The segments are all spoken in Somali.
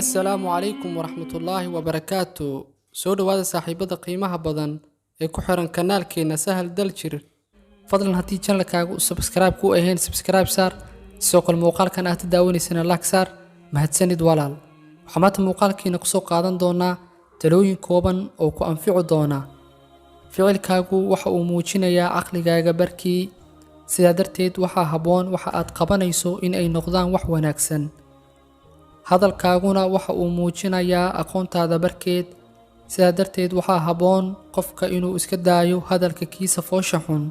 assalaamu calaykum waraxmatullaahi wabarakaatu. soo dhawaada saaxiibada qiimaha badan ee ku xiran kanaalkeena Sahal Daljir. fadlan haddii channelkaagu subscribe ku ahayn subscribe saar, sidoo kale muuqaalkan aad daawaneysana like saar. mahadsanid walaal. waxaan maanta muuqaalkeena ku soo qaadan doonaa talooyin kooban oo ku anfici doona. ficilkaagu waxa uu muujinayaa caqligaaga barkii, sidaa darteed waxaa habboon waxa aad qabanayso in ay noqdaan wax wanaagsan. hadalkaaguna waxa uu muujinayaa aqoontaada barkeed, sidaa darteed waxaa habboon qofka inuu iska daayo hadalka kiisa foosha xun.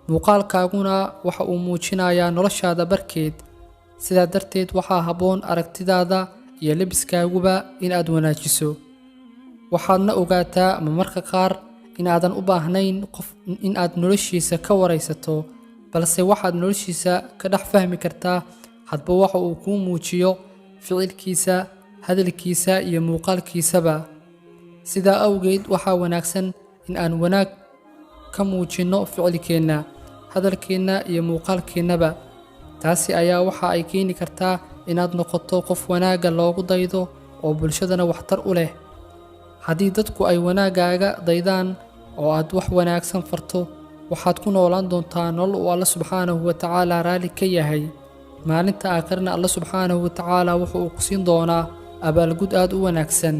muuqaalkaaguna waxa uu muujinayaa noloshaada barkeed, sidaa darteed waxaa habboon aragtidaada iyo lebiskaaguba in aad wanaajiso. waxaadna ogaataa ama marka qaar in aadan u baahnayn qof in aad noloshiisa ka waraysato, balse waxaad noloshiisa ka dhex fahmi kartaa hadba waxa uu kuu muujiyo ficilkiisa, hadalkiisa iyo muuqaalkiisaba. sidaa awgeed waxaa wanaagsan in aan wanaag ka muujinno ficilkeenna, hadalkeenna iyo muuqaalkeennaba. taasi ayaa waxa ay keeni kartaa inaad noqoto qof wanaagga loogu daydo oo bulshadana waxtar u leh. haddii dadku ay wanaaggaaga daydaan oo aad wax wanaagsan farto, waxaad ku noolaan doontaa nolol uu Alle subxaanahu wa tacaala raalli ka yahay. maalinta aakhirana Alle subxaanahu wa tacaala wuxuu ku siin doonaa abaalgud aad u wanaagsan.